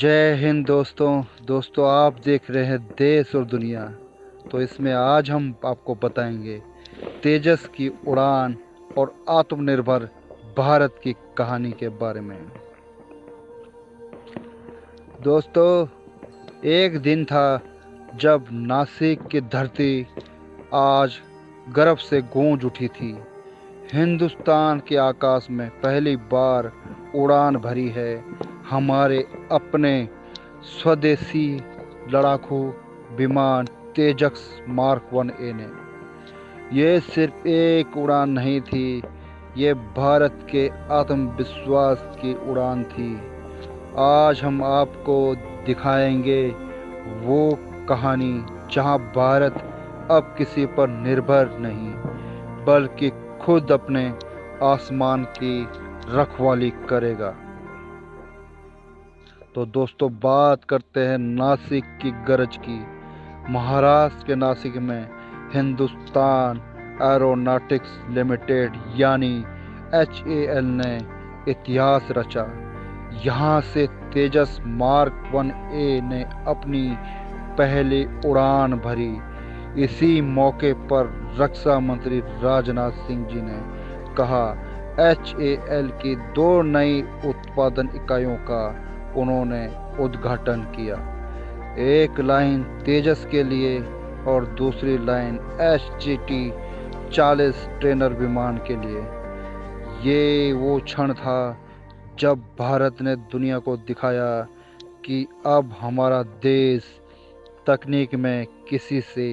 जय हिंद दोस्तों आप देख रहे हैं देश और दुनिया। तो इसमें आज हम आपको बताएंगे तेजस की उड़ान और आत्मनिर्भर भारत की कहानी के बारे में। दोस्तों, एक दिन था जब नासिक की धरती आज गर्व से गूंज उठी थी। हिंदुस्तान के आकाश में पहली बार उड़ान भरी है हमारे अपने स्वदेशी लड़ाकू विमान तेजस मार्क 1A ने। ये सिर्फ एक उड़ान नहीं थी, ये भारत के आत्मविश्वास की उड़ान थी। आज हम आपको दिखाएंगे वो कहानी जहां भारत अब किसी पर निर्भर नहीं बल्कि खुद अपने आसमान की रखवाली करेगा। तो दोस्तों, बात करते हैं नासिक की गरज की। महाराष्ट्र के नासिक में हिंदुस्तान एरोनॉटिक्स लिमिटेड यानी HAL ने इतिहास रचा। यहाँ से तेजस मार्क 1A ने अपनी पहली उड़ान भरी। इसी मौके पर रक्षा मंत्री राजनाथ सिंह जी ने कहा, HAL की 2 नई उत्पादन इकाइयों का उन्होंने उद्घाटन किया। एक लाइन तेजस के लिए और दूसरी लाइन HGT-40 ट्रेनर विमान के लिए। ये वो क्षण था जब भारत ने दुनिया को दिखाया कि अब हमारा देश तकनीक में किसी से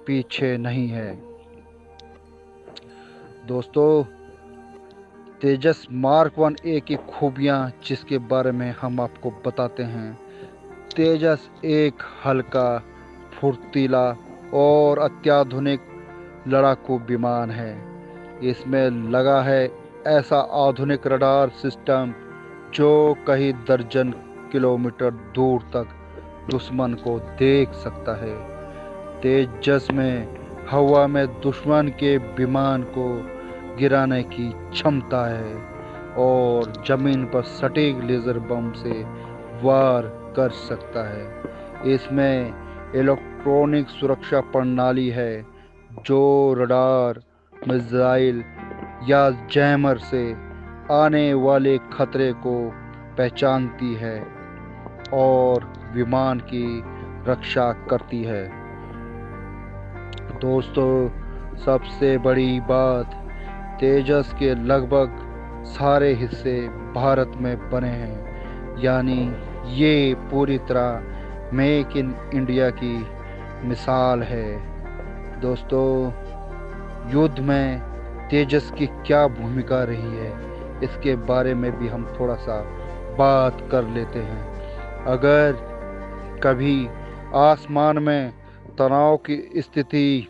पीछे नहीं है। दोस्तों, तेजस मार्क 1A की खूबियाँ जिसके बारे में हम आपको बताते हैं। तेजस एक हल्का, फुर्तीला और अत्याधुनिक लड़ाकू विमान है। इसमें लगा है ऐसा आधुनिक रडार सिस्टम जो कई दर्जन किलोमीटर दूर तक दुश्मन को देख सकता है। तेजस में हवा में दुश्मन के विमान को गिराने की क्षमता है और जमीन पर सटीक लेजर बम से वार कर सकता है। इसमें इलेक्ट्रॉनिक सुरक्षा प्रणाली है जो रडार, मिसाइल या जैमर से आने वाले खतरे को पहचानती है और विमान की रक्षा करती है। दोस्तों, सबसे बड़ी बात, तेजस के लगभग सारे हिस्से भारत में बने हैं, यानी ये पूरी तरह मेक इन इंडिया की मिसाल है। दोस्तों, युद्ध में तेजस की क्या भूमिका रही है इसके बारे में भी हम थोड़ा सा बात कर लेते हैं। अगर कभी आसमान में तनाव की स्थिति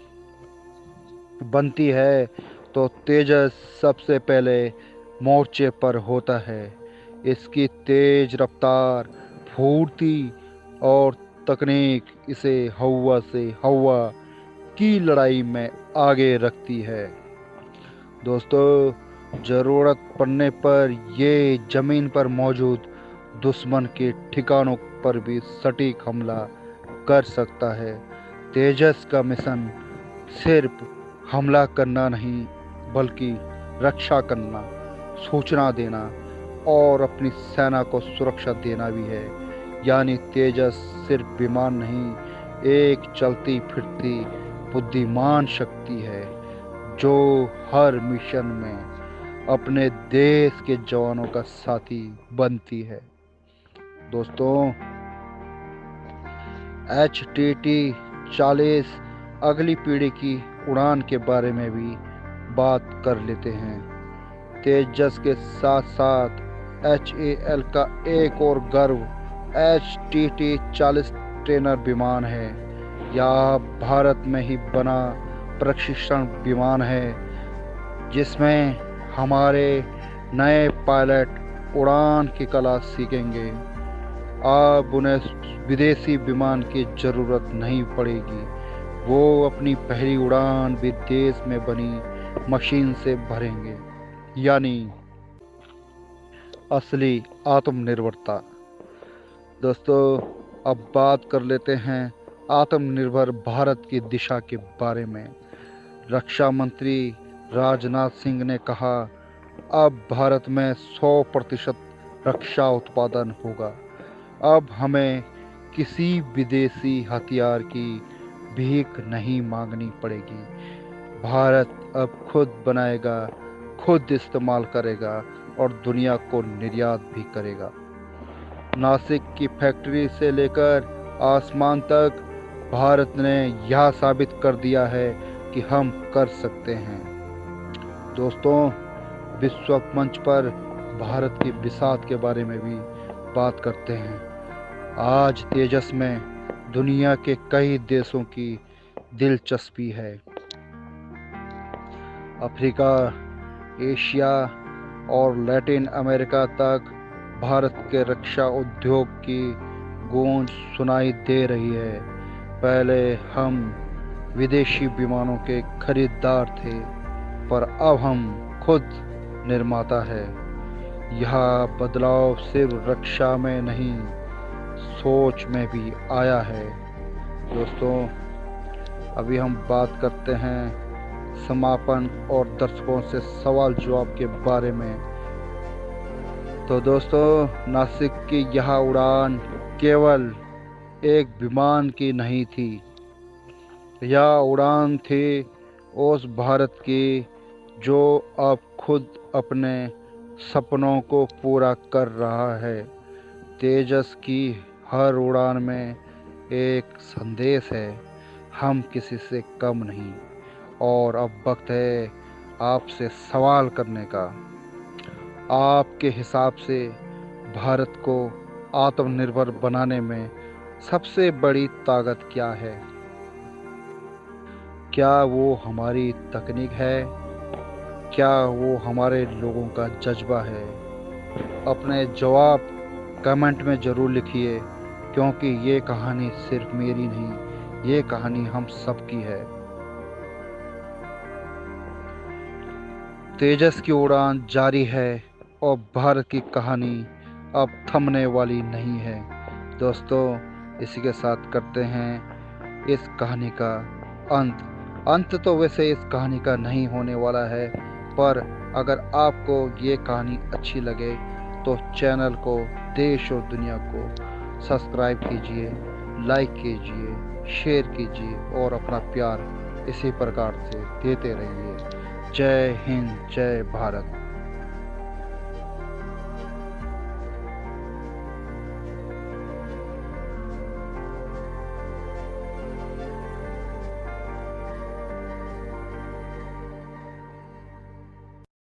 बनती है तो तेजस सबसे पहले मोर्चे पर होता है। इसकी तेज रफ्तार, फुर्ती और तकनीक इसे हवा से हवा की लड़ाई में आगे रखती है। दोस्तों, ज़रूरत पड़ने पर ये ज़मीन पर मौजूद दुश्मन के ठिकानों पर भी सटीक हमला कर सकता है। तेजस का मिशन सिर्फ हमला करना नहीं बल्कि रक्षा करना, सूचना देना और अपनी सेना को सुरक्षा देना भी है। यानी तेजस सिर्फ विमान नहीं, एक चलती फिरती बुद्धिमान शक्ति है जो हर मिशन में अपने देश के जवानों का साथी बनती है। दोस्तों, HTT-40 अगली पीढ़ी की उड़ान के बारे में भी बात कर लेते हैं। तेजस के साथ साथ HAL का एक और गर्व HTT-40 ट्रेनर विमान है। यह भारत में ही बना प्रशिक्षण विमान है जिसमें हमारे नए पायलट उड़ान की कला सीखेंगे। अब उन्हें विदेशी विमान की ज़रूरत नहीं पड़ेगी। वो अपनी पहली उड़ान भी देश में बनी मशीन से भरेंगे, यानी असली आत्मनिर्भरता। दोस्तों, अब बात कर लेते हैं आत्मनिर्भर भारत की दिशा के बारे में। रक्षा मंत्री राजनाथ सिंह ने कहा, अब भारत में 100% रक्षा उत्पादन होगा। अब हमें किसी विदेशी हथियार की भीख नहीं मांगनी पड़ेगी। भारत अब खुद बनाएगा, खुद इस्तेमाल करेगा और दुनिया को निर्यात भी करेगा। नासिक की फैक्ट्री से लेकर आसमान तक भारत ने यह साबित कर दिया है कि हम कर सकते हैं। दोस्तों, विश्व मंच पर भारत की बिसात के बारे में भी बात करते हैं। आज तेजस में दुनिया के कई देशों की दिलचस्पी है। अफ्रीका, एशिया और लैटिन अमेरिका तक भारत के रक्षा उद्योग की गूंज सुनाई दे रही है। पहले हम विदेशी विमानों के खरीदार थे, पर अब हम खुद निर्माता है। यह बदलाव सिर्फ रक्षा में नहीं, सोच में भी आया है। दोस्तों, अभी हम बात करते हैं समापन और दर्शकों से सवाल जवाब के बारे में। तो दोस्तों, नासिक की यह उड़ान केवल एक विमान की नहीं थी। यह उड़ान थी उस भारत की जो अब खुद अपने सपनों को पूरा कर रहा है। तेजस की हर उड़ान में एक संदेश है, हम किसी से कम नहीं। और अब वक्त है आपसे सवाल करने का। आपके हिसाब से भारत को आत्मनिर्भर बनाने में सबसे बड़ी ताकत क्या है? क्या वो हमारी तकनीक है? क्या वो हमारे लोगों का जज्बा है? अपने जवाब कमेंट में ज़रूर लिखिए, क्योंकि ये कहानी सिर्फ मेरी नहीं, ये कहानी हम सबकी है। तेजस की उड़ान जारी है और भारत की कहानी अब थमने वाली नहीं है। दोस्तों, इसी के साथ करते हैं इस कहानी का अंत तो वैसे इस कहानी का नहीं होने वाला है, पर अगर आपको ये कहानी अच्छी लगे तो चैनल को, देश और दुनिया को सब्सक्राइब कीजिए, लाइक कीजिए, शेयर कीजिए और अपना प्यार इसी प्रकार से देते रहिए। जय हिंद, जय भारत।